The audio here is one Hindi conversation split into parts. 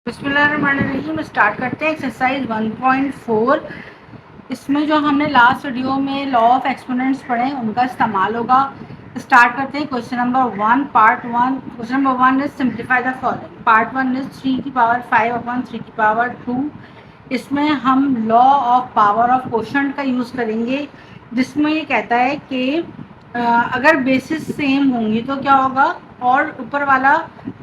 बिस्मिल्लाहिर्रहमानिर्रहीम स्टार्ट करते हैं एक्सरसाइज 1.4। इसमें जो हमने लास्ट वीडियो में लॉ ऑफ एक्सपोनेंट्स पढ़े उनका इस्तेमाल होगा। स्टार्ट करते हैं question number 1 part 1। Question number 1 is simplify the following. Part 1 is 3 की पावर 5 अपॉन 3 की पावर 2। इसमें हम law of power of quotient का यूज़ करेंगे, जिसमें ये कहता है कि अगर बेसिस सेम होंगी तो क्या होगा, और ऊपर वाला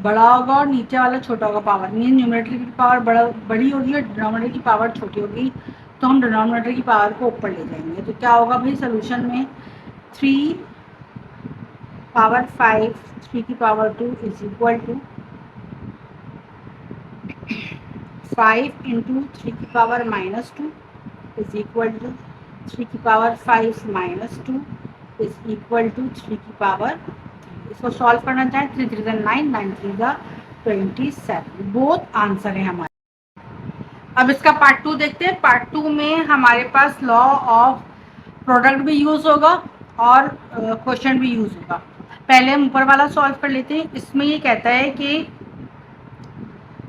बड़ा होगा और नीचे वाला छोटा होगा। पावर मीन न्यूमरेटर की पावर बड़ी होगी और डिनोमिनेटर की पावर छोटी होगी, तो हम डिनोमिनेटर की पावर को ऊपर ले जाएंगे। तो क्या होगा भाई सोल्यूशन में 3 पावर 5 3 की power 2 is equal to 5 into 3 की पावर -2 इज इक्वल टू 3 की पावर 5 -2 इज इक्वल टू 3 की पावर। इसको सॉल्व करना चाहें 3 3 9 9 3 27 बोथ आंसर है हमारे। अब इसका पार्ट 2 देखते हैं। पार्ट 2 में हमारे पास लॉ ऑफ प्रोडक्ट भी यूज होगा और क्वेश्चन भी यूज होगा। पहले हम ऊपर वाला सॉल्व कर लेते हैं। इसमें ये कहता है कि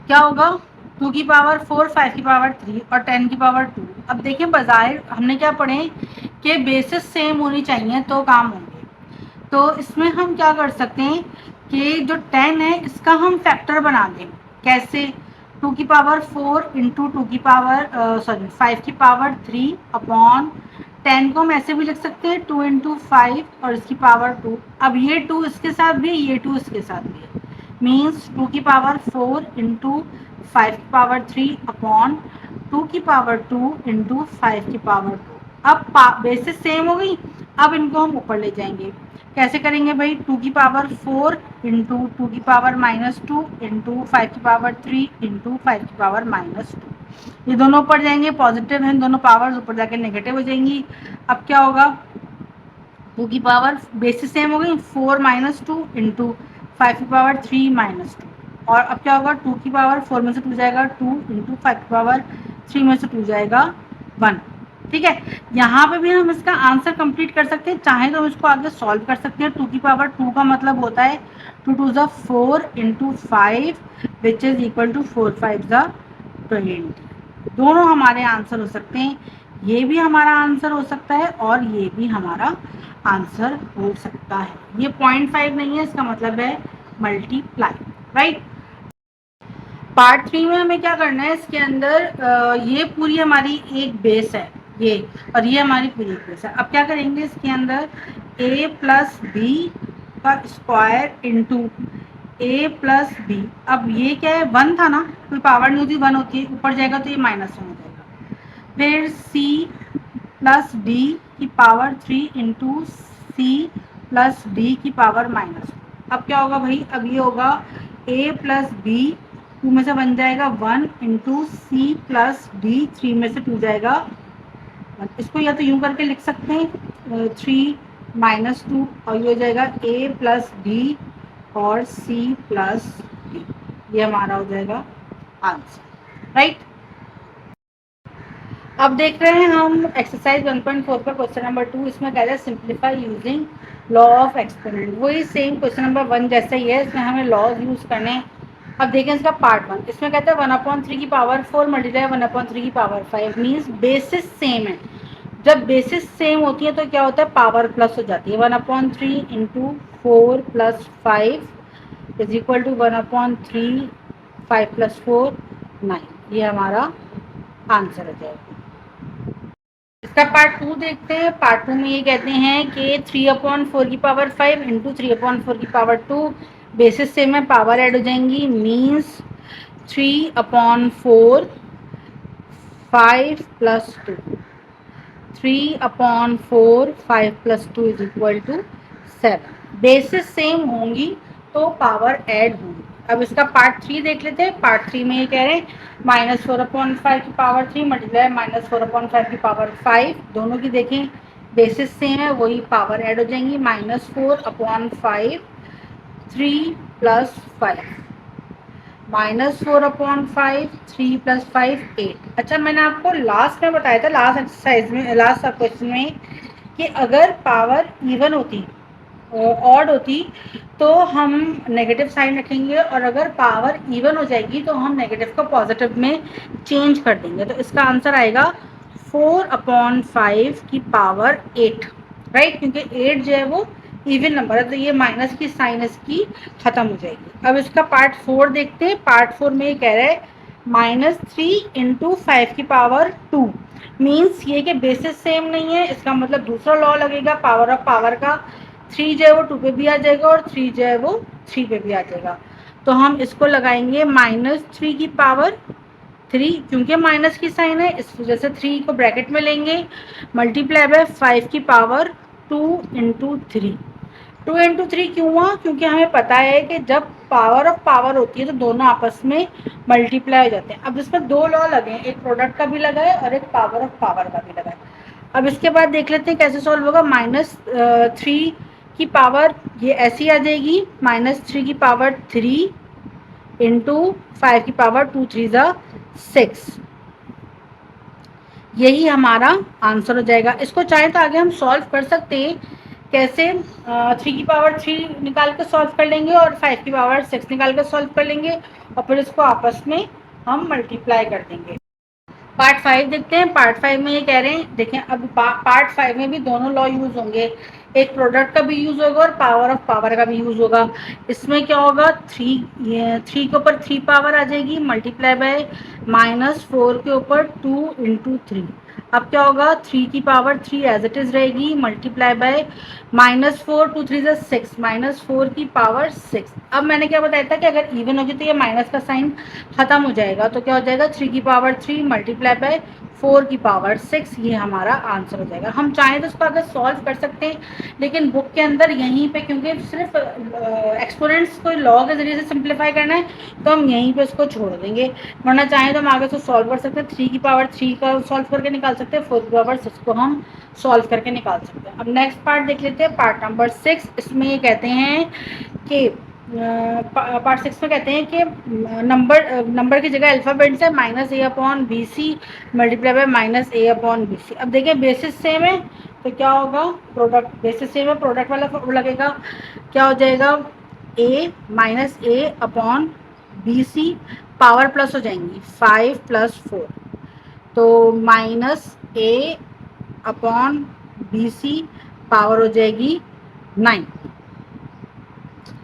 क्या होगा 2 की पावर 4 5 की पावर 3 और 10 की पावर 2। अब देखें बजाय हमने क्या पढ़े कि बेसिस सेम होनी चाहिए तो काम होंगे। तो इसमें हम क्या कर सकते हैं कि जो 10 है इसका हम फैक्टर बना दें। कैसे? 2 की पावर 4 इंटू 2 की पावर 5 की पावर 3 अपॉन 10 को हम ऐसे भी लिख सकते हैं 2 इंटू 5 और इसकी पावर 2। अब ये 2 इसके साथ भी, ये 2 इसके साथ भी है, मीन्स 2 की पावर 4 इंटू 5 की पावर 3 अपॉन 2 की पावर 2 इंटू 5 की पावर 2। अब बेसिस सेम हो गई। अब इनको हम ऊपर ले जाएंगे। कैसे करेंगे भाई? 2 की पावर 4 इंटू 2 की पावर -2 इंटू 5 की पावर 3 इंटू 5 की पावर -2। ये दोनों ऊपर जाएंगे, पॉजिटिव हैं दोनों पावर्स, ऊपर जाके नेगेटिव हो जाएंगी। अब क्या होगा? 2 की पावर बेसिस सेम हो गई, 4 -2 इंटू 5 की पावर 3 -2। और अब क्या होगा? 2 की पावर 4 में से 2 जाएगा 2 इंटू 5 की पावर 3 में से 2 जाएगा 1। ठीक है, यहाँ पे भी हम इसका आंसर कंप्लीट कर सकते हैं। चाहे तो हम इसको आगे सॉल्व कर सकते हैं। 2 की पावर 2 का मतलब होता है 2 2 ज़ा 4 into 5 which is equal to 4 5 ज़ा 20। दोनों हमारे आंसर हो सकते हैं। ये भी हमारा आंसर हो सकता है और ये भी हमारा आंसर हो सकता है। ये 0.5 नहीं है, इसका मतलब है मल्टीप्लाई, राइट। पार्ट 3 में हमें क्या करना है, इसके अंदर ये पूरी हमारी एक बेस है ये, और ये हमारी पूरी एक बेस है। अब क्या करेंगे इसके अंदर a प्लस बी का square into a plus B. अब ये क्या है? 1 था ना, कोई पावर नहीं होती, 1 होती है, ऊपर जाएगा तो ये -1 हो जाएगा। फिर c प्लस डी की power 3 into C plus D की पावर -2। अब क्या होगा भाई? अब ये होगा a प्लस बी, 2 में से बन जाएगा 1 इंटू सी प्लस डी, 3 में से 2 जाएगा 1। इसको या तो यूं करके लिख सकते हैं 3 -2 और ये हो जाएगा a प्लस डी और c प्लस डी। ये हमारा हो जाएगा आंसर, राइट। अब देख रहे हैं हम एक्सरसाइज 1.4 पर क्वेश्चन नंबर 2। इसमें कह रहा है simplify using law of exponent. वही सेम क्वेश्चन नंबर 1 जैसा ही है, इसमें हमें लॉज यूज करने हैं। अब देखें इसका पार्ट 1। इसमें कहता है 1/3 की पावर 4 मल्टीप्लाई 1/3 की पावर 5 मीन्स बेसिस सेम है। जब बेसिस सेम होती है तो क्या होता है? पावर प्लस हो जाती है। 1/3 into 4 plus 5 is equal to 1/3 5 plus 4 9। ये हमारा आंसर हो जाएगा। इसका पार्ट 2 देखते हैं। पार्ट 2 में ये कहते हैं कि 3/4 की पावर 5 इंटू 3/4 की पावर 2। बेसिस से में पावर ऐड हो जाएंगी, means 3/4 5 plus 2। 3/4 5 plus 2 is equal to 7। Basis same होंगी तो पावर ऐड होंगी। अब इसका पार्ट 3 देख लेते हैं। पार्ट 3 में ये कह रहे हैं -4/5 की पावर 3 मल्टीप्लाई -4/5 की पावर 5। दोनों की देखें बेसिस सेम है, वही पावर ऐड हो जाएंगी। -4/5 3 प्लस 5 -4/5 3 प्लस 5 8। अच्छा, मैंने आपको लास्ट में बताया था, लास्ट एक्सरसाइज में, लास्ट क्वेश्चन में, कि अगर पावर इवन होती ऑड होती तो हम नेगेटिव साइन रखेंगे, और अगर पावर इवन हो जाएगी तो हम नेगेटिव को पॉजिटिव में चेंज कर देंगे। तो इसका आंसर आएगा 4/5 की पावर 8, राइट, क्योंकि 8 जो है वो इवन नंबर है, तो ये माइनस की साइन इसकी खत्म हो जाएगी। अब इसका पार्ट 4 देखते हैं। पार्ट 4 में ये कह रहा है -3 × 5 की पावर 2, मीन्स ये कि बेसिस सेम नहीं है, इसका मतलब दूसरा लॉ लगेगा पावर ऑफ पावर का। 3 जो है वो 2 पे भी आ जाएगा और 3 जो है वो 3 पे भी आ जाएगा। तो हम इसको लगाएंगे -3 की पावर 3, क्योंकि माइनस की साइन है इस वजह से 3 को ब्रैकेट में लेंगे, मल्टीप्लाई बाय 5 की पावर 2 × 3। 2 × 3 क्यों हुआ? क्योंकि हमें पता है कि जब पावर ऑफ पावर होती है तो दोनों आपस में मल्टीप्लाई हो जाते हैं। अब इसमें दो लॉ लगे हैं, एक प्रोडक्ट का भी लगा है और एक पावर ऑफ पावर का भी लगा है। अब इसके बाद देख लेते हैं कैसे सॉल्व होगा। -3 की पावर ये ऐसी आ जाएगी, -3 की पावर 3 × 5 की पावर 2 3 × 6, यही हमारा आंसर हो जाएगा। इसको चाहे तो आगे हम सॉल्व कर सकते हैं। कैसे? 3 की पावर 3 निकाल कर सॉल्व कर लेंगे और 5 की पावर 6 निकाल कर सॉल्व कर लेंगे, और फिर इसको आपस में हम मल्टीप्लाई कर देंगे। पार्ट 5 देखते हैं। पार्ट 5 में ये कह रहे हैं, देखें अब पार्ट 5 में भी दोनों लॉ यूज होंगे, एक प्रोडक्ट का भी यूज होगा और पावर ऑफ पावर का भी यूज होगा। इसमें क्या होगा, 3 के ऊपर 3 पावर आ जाएगी, मल्टीप्लाई बाय -4 के ऊपर 2 × 3। अब क्या होगा, 3 की पावर 3 एज इट इज रहेगी, मल्टीप्लाई बाय -4 2 3 × 6, -4 की पावर 6। अब मैंने क्या बताया था कि अगर इवन होगी तो ये माइनस का साइन खत्म हो जाएगा, तो क्या हो जाएगा 3 की पावर 3 मल्टीप्लाई बाय 4 की पावर 6, ये हमारा आंसर हो जाएगा। हम चाहें तो इसको अगर सॉल्व कर सकते हैं, लेकिन बुक के अंदर यहीं पे क्योंकि सिर्फ एक्सपोनेंट्स को लॉ के जरिए से सिंप्लीफाई करना है तो हम यहीं पे इसको छोड़ देंगे, वरना चाहें तो हम आगे से सॉल्व कर सकते हैं। 3 की पावर 3 का सॉल्व करके निकाल सकते हैं, 4 की पावर 6 को हम सॉल्व करके निकाल सकते हैं। अब नेक्स्ट पार्ट देख लेते हैं, पार्ट नंबर 6। इसमें ये कहते हैं कि पार्ट 6 में कहते हैं कि नंबर की जगह अल्फ़ाबेट से -a/bc मल्टीप्लाई बाय -a/bc। अब देखिए बेसिस सेम है तो क्या होगा, प्रोडक्ट बेसिस सेम है, प्रोडक्ट वाला लगेगा, क्या हो जाएगा a -a/bc, पावर प्लस हो जाएंगी 5 + 4, तो -a/bc पावर हो जाएगी 9,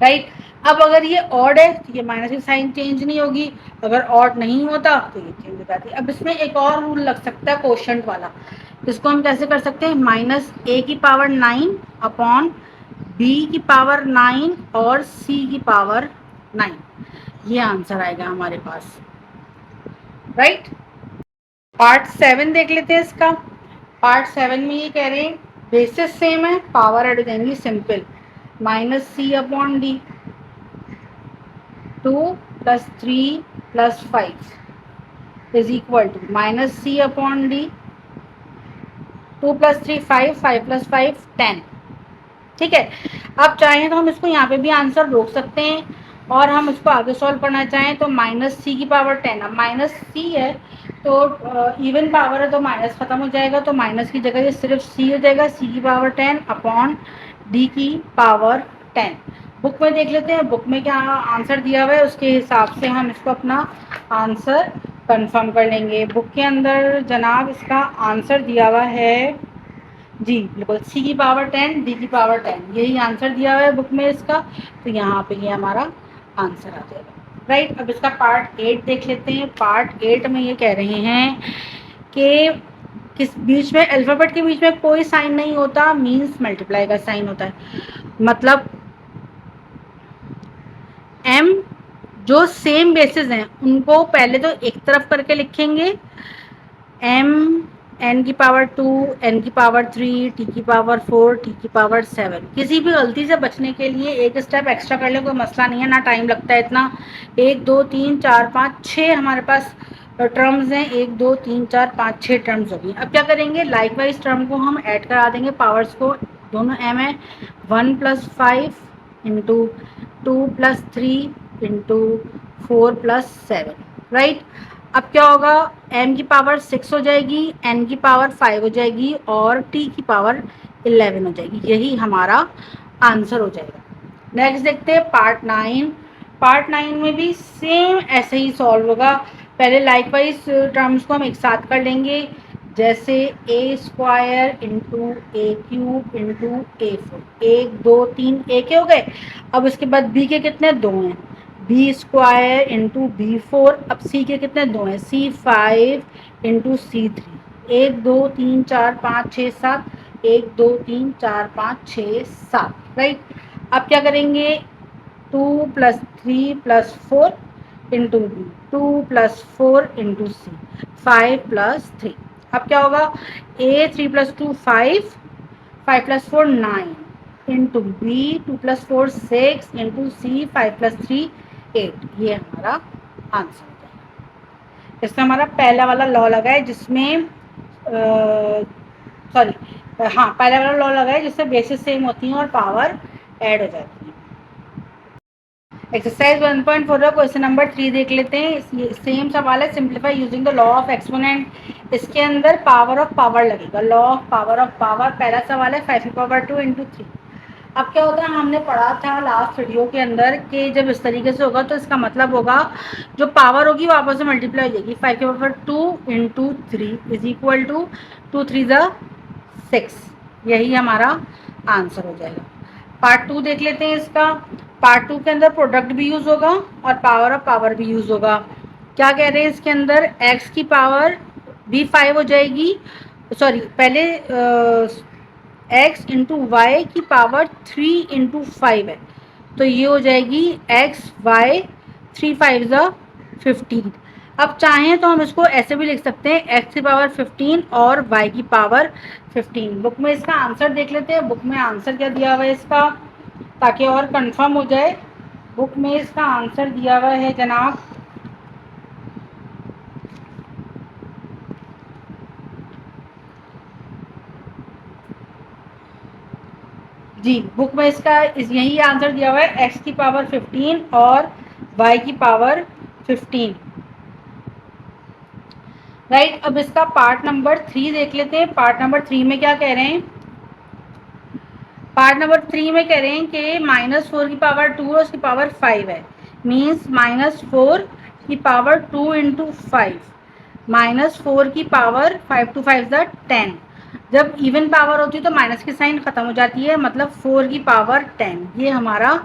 राइट। अब अगर ये ऑड है तो ये माइनस की साइन चेंज नहीं होगी, अगर ऑड नहीं होता तो ये चेंज हो जाती है। अब इसमें एक और रूल लग सकता है कोशेंट वाला, इसको हम कैसे कर सकते हैं, -a की पावर 9 b की पावर 9 और c की पावर 9, ये आंसर आएगा हमारे पास, राइट। पार्ट 7 देख लेते हैं इसका। पार्ट 7 में ये कह रहे हैं बेसिस सेम है, पावर ऐड हो जाएंगी simple, -c/d 2 + 3 + 5 is equal to -c/d 2 + 3 5 5 + 5 10, ठीक है। अब चाहें तो हम इसको यहाँ पे भी आंसर रोक सकते हैं और हम इसको आगे सॉल्व करना चाहें तो -c की पावर 10, अब -c है तो इवन पावर है तो माइनस खत्म हो जाएगा, तो माइनस की जगह ये सिर्फ c हो जाएगा, c की पावर 10/d की पावर 10। बुक में देख लेते हैं, बुक में क्या आंसर दिया हुआ है, उसके हिसाब से हम इसको अपना आंसर कंफर्म कर लेंगे। बुक के अंदर जनाब इसका आंसर दिया हुआ है जी, बिल्कुल c की पावर 10 d की पावर 10, यही आंसर दिया हुआ है बुक में इसका, तो यहाँ पे ये हमारा आंसर आ जाएगा, राइट। अब इसका पार्ट 8 देख लेते हैं। पार्ट 8 में ये कह रहे हैं कि किस बीच में अल्फ़ाबेट के बीच में कोई साइन नहीं होता, मीन्स मल्टीप्लाई का साइन होता है, मतलब m जो सेम बेसिस हैं उनको पहले तो एक तरफ करके लिखेंगे, m n की पावर 2 n की पावर 3 t की पावर 4 t की पावर 7। किसी भी गलती से बचने के लिए एक स्टेप एक्स्ट्रा कर ले, कोई मसला नहीं है, ना टाइम लगता है इतना। 1 2 3 4 5 6 हमारे पास टर्म्स हैं, 1 2 3 4 5 6 टर्म्स होगी। अब क्या करेंगे, लाइक वाइज टर्म को हम ऐड करा देंगे, पावर्स को दोनों m है, 1 + 5 × 2 + 3 × 4 + 7, राइट। अब क्या होगा, m की पावर 6 हो जाएगी, n की पावर 5 हो जाएगी और t की पावर 11 हो जाएगी, यही हमारा आंसर हो जाएगा। नेक्स्ट देखते हैं पार्ट 9। पार्ट 9 में भी सेम ऐसे ही सॉल्व होगा। पहले लाइकवाइज टर्म्स को हम एक साथ कर लेंगे, जैसे ए स्क्वायर इंटू ए क्यूब इंटू ए फोर। एक दो तीन ए के हो गए। अब उसके बाद बी के कितने, दो हैं, B square into B four. अब सी के कितने, दो हैं, C five into C three. एक दो तीन चार पाँच छः सात, एक दो तीन चार पाँच छः सात, राइट। अब क्या करेंगे, 2 + 3 + 4 इंटू बी, 2 + 4 इंटू सी, 5 + 3। अब क्या होगा, ए 3 + 2 5, 5 + 4 9 इंटू बी 2 + 4 6 इंटू सी 5 + 3 8। ये हमारा आंसर है। इसमें हमारा पहला वाला लॉ लगा है जिसमें सॉरी हाँ, पहला वाला लॉ लगा है जिससे बेसिस सेम होती हैं और पावर ऐड हो जाती है। एक्सरसाइज 1.4 का क्वेश्चन नंबर 3 देख लेते हैं। सेम सवाल है, simplify using the law of exponent. इसके अंदर पावर ऑफ पावर लगेगा, लॉ ऑफ पावर। पहला सवाल है 5 × 2 × 3। अब क्या होता है, हमने पढ़ा था लास्ट वीडियो के अंदर कि जब इस तरीके से होगा तो इसका मतलब होगा जो पावर होगी वो आपस में मल्टीप्लाई हो जाएगी। 5 × 2 × 3 इज इक्वल टू 2 3 ज़ा 6। यही हमारा आंसर हो जाएगा। पार्ट 2 देख लेते हैं इसका। पार्ट 2 के अंदर प्रोडक्ट भी यूज होगा और पावर ऑफ पावर भी यूज होगा। क्या कह रहे हैं इसके अंदर, x की पावर भी 5 हो जाएगी, सॉरी पहले x इंटू वाई की पावर 3 इंटू 5 है, तो ये हो जाएगी x y 3 5 ज़ा 15। अब चाहें तो हम इसको ऐसे भी लिख सकते हैं, x की पावर 15 और y की पावर 15। बुक में इसका आंसर देख लेते हैं, बुक में आंसर क्या दिया हुआ है इसका, ताकि और कंफर्म हो जाए। बुक में इसका आंसर दिया हुआ है जनाब, जी बुक में इसका यही आंसर दिया हुआ है, x की पावर 15 और y की पावर 15, राइट। अब इसका पार्ट नंबर 3 देख लेते हैं। पार्ट नंबर 3 में क्या कह रहे हैं, पार्ट नंबर 3 में कह रहे हैं कि -4 की पावर 2 है, उसकी पावर 5 है, मीन्स -4 की पावर 2 इंटू 5, -4 की पावर 5 2 5 ज़ा 10। जब इवन पावर होती है तो माइनस की साइन खत्म हो जाती है, मतलब 4 की पावर 10। ये हमारा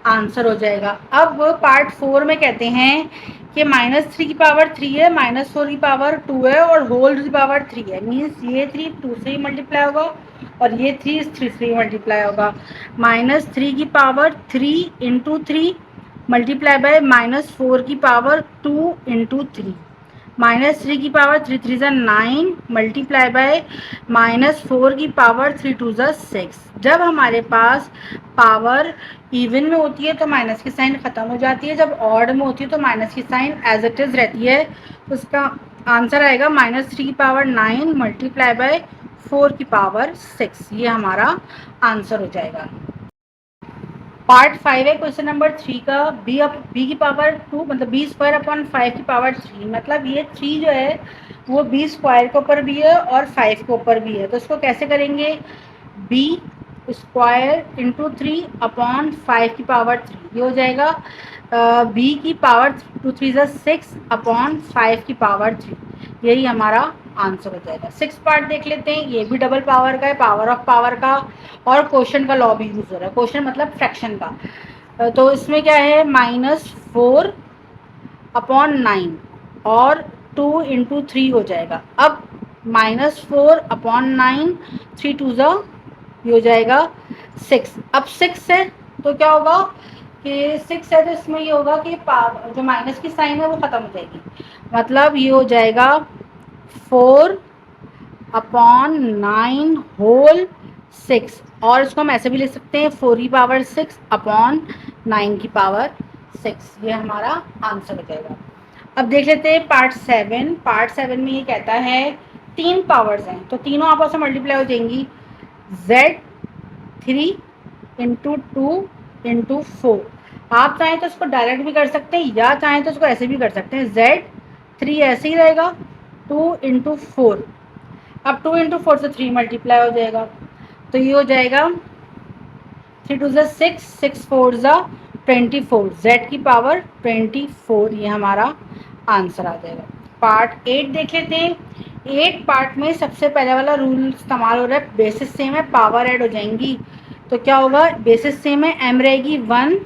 आंसर हो जाएगा। अब पार्ट 4 में कहते हैं कि -3 की पावर 3 है, -4 की पावर 2 है और होल की पावर 3 है, मीन्स ये 3 2 से ही मल्टीप्लाई होगा और ये 3 3 से मल्टीप्लाई होगा। -3 की पावर 3 इंटू 3 मल्टीप्लाई बाय -4 की पावर 2 इंटू 3, -3 की पावर 3 3 ज़ा 9 मल्टीप्लाई बाय -4 की पावर 3 2 ज़ा 6। जब हमारे पास पावर इवन में होती है तो माइनस की साइन खत्म हो जाती है, जब ऑड में होती है तो माइनस की साइन एज इट इज रहती है। तो उसका आंसर आएगा -3 की पावर 9 मल्टीप्लाई बाय 4 की पावर 6। ये हमारा आंसर हो जाएगा। पार्ट 5 है क्वेश्चन नंबर 3 का, बी की पावर 2 मतलब बी स्क्वायर अपॉन 5 की पावर 3, मतलब ये 3 जो है वो बी स्क्वायर के ऊपर भी है और 5 के ऊपर भी है। तो इसको कैसे करेंगे, बी स्क्वायर इंटू 3 अपॉन 5 की पावर 3, ये हो जाएगा बी की पावर 2 3 ज़ा 6 अपॉन 5 की पावर 3। यही हमारा आंसर हो जाएगा। 6 पार्ट देख लेते हैं, ये भी डबल पावर का है, पावर ऑफ पावर का, और क्वेश्चन का लॉ भी यूज हो रहा है, क्वेश्चन मतलब फ्रैक्शन का। तो इसमें क्या है, -4 अपॉन 9 और 2 इंटू 3 हो जाएगा। अब -4 अपॉन 9 3 2 ज़ा ये हो जाएगा 6। अब 6 है तो क्या होगा कि 6 है तो इसमें ये होगा कि जो माइनस की साइन है वो खत्म हो जाएगी, मतलब ये हो जाएगा 4 अपॉन 9 होल 6, और इसको हम ऐसे भी लिख सकते हैं 4 की पावर 6 अपॉन 9 की पावर 6। ये हमारा आंसर हो जाएगा। अब देख लेते हैं पार्ट 7। पार्ट 7 में ये कहता है 3 पावर्स हैं तो तीनों आपस में मल्टीप्लाई हो जाएंगी, Z3 इंटू 2 इंटू 4। आप चाहें तो इसको डायरेक्ट भी कर सकते हैं या चाहें तो इसको ऐसे भी कर सकते हैं, Z3 ऐसे ही रहेगा 2 इंटू 4। अब 2 इंटू 4 से 3 मल्टीप्लाई हो जाएगा, तो ये हो जाएगा 3 टू ज़ा 6, 6 4 ज़ा 24, z की पावर 24, ये हमारा आंसर आ जाएगा। पार्ट 8 देख लेते हैं। 8 पार्ट में सबसे पहले वाला रूल इस्तेमाल हो रहा है, बेसिस सेम है, पावर ऐड हो जाएंगी। तो क्या होगा, बेसिस सेम है, m रहेगी 1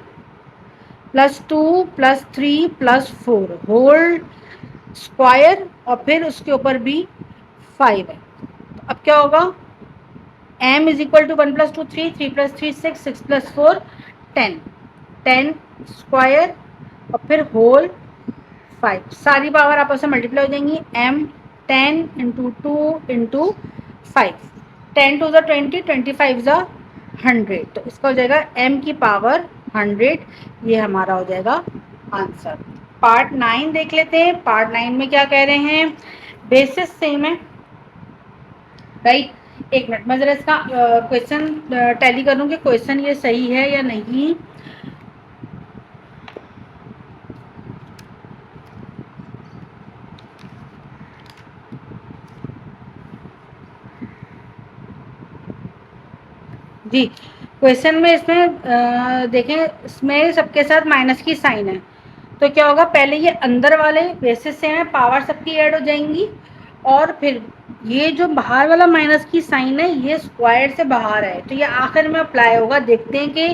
प्लस 2 प्लस 3 प्लस 4 होल स्क्वायर और फिर उसके ऊपर भी 5 है। तो अब क्या होगा, m is equal to 1 plus 2 3, 3 plus 3 6, 6 plus 4 10, 10 square और फिर होल 5, सारी पावर आपस में मल्टीप्लाई हो जाएंगी। m 10 इंटू 2 इंटू 5, 10 टू ज़ा 20, 25 ज़ा 100, तो इसका हो जाएगा m की पावर 100, ये हमारा हो जाएगा आंसर। पार्ट 9 देख लेते हैं। पार्ट 9 में क्या कह रहे हैं, बेसिस सेम है, राइट। एक मिनट, मैं जरा इसका क्वेश्चन टैली कर लूँ कि क्वेश्चन ये सही है या नहीं। जी, क्वेश्चन में इसमें देखें, इसमें सबके साथ माइनस की साइन है, तो क्या होगा, पहले ये अंदर वाले बेसिस से हैं, पावर सबकी ऐड हो जाएंगी, और फिर ये जो बाहर वाला माइनस की साइन है ये स्क्वायर से बाहर है, तो ये आखिर में अप्लाई होगा। देखते हैं कि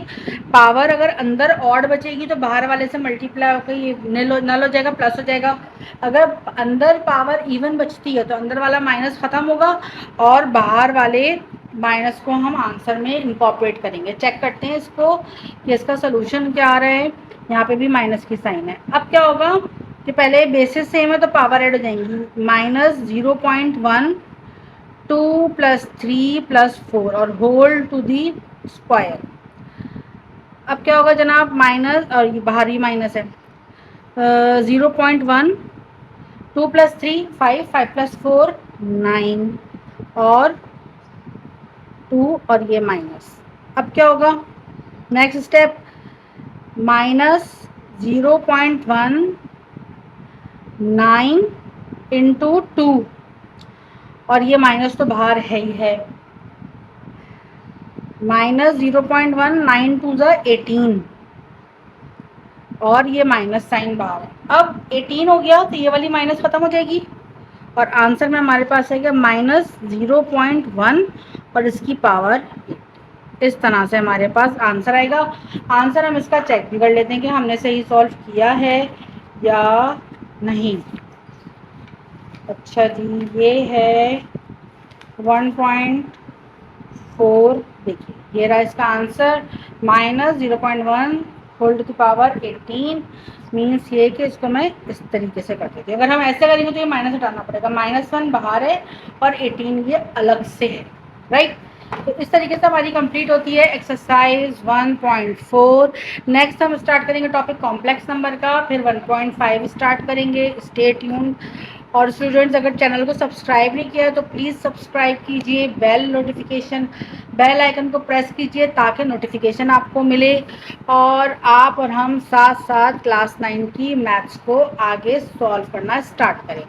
पावर अगर अंदर ऑड बचेगी तो बाहर वाले से मल्टीप्लाई होकर ये नल हो जाएगा, प्लस हो जाएगा। अगर अंदर पावर इवन बचती है तो अंदर वाला माइनस ख़त्म होगा और बाहर वाले माइनस को हम आंसर में इनकॉर्पोरेट करेंगे। चेक करते हैं इसको कि इसका सोल्यूशन क्या आ रहा है। यहाँ पे भी माइनस की साइन है। अब क्या होगा कि पहले बेसिस सेम है तो पावर ऐड हो जाएंगी, -0.1 2 प्लस 3 प्लस 4 और होल टू दी स्क्वायर। अब क्या होगा जनाब, माइनस, और ये बाहर ही माइनस है, 0.1 2 प्लस 3 5 5 प्लस 4 9 और 2 और ये माइनस। अब क्या होगा, नेक्स्ट स्टेप, -0.1 9 इंटू 2 और ये माइनस तो बाहर है ही है, -0.1 9 2 ज़ा 18 और ये माइनस साइन बाहर है। अब 18 हो गया तो ये वाली माइनस खत्म हो जाएगी और आंसर में हमारे पास आएगा -0.1 और इसकी पावर, इस तरह से हमारे पास आंसर आएगा। आंसर हम इसका चेक भी कर लेते हैं कि हमने सही सॉल्व किया है या नहीं। अच्छा जी, ये है 1.4, देखिए ये रहा इसका answer, -0.1 whole to the power 18 means ये कि इसको मैं इस तरीके से कर देती हूँ। अगर हम ऐसे करेंगे तो ये माइनस हटाना पड़ेगा, -1 बाहर है और 18 ये अलग से है, राइट। तो इस तरीके से हमारी कंप्लीट होती है एक्सरसाइज 1.4। नेक्स्ट हम स्टार्ट करेंगे टॉपिक कॉम्प्लेक्स नंबर का, फिर 1.5 स्टार्ट करेंगे। Stay tuned. और स्टूडेंट्स, अगर चैनल को सब्सक्राइब नहीं किया है तो प्लीज़ सब्सक्राइब कीजिए, बेल आइकन को प्रेस कीजिए ताकि नोटिफिकेशन आपको मिले और आप और हम साथ साथ क्लास 9 की मैथ्स को आगे सॉल्व करना स्टार्ट करें।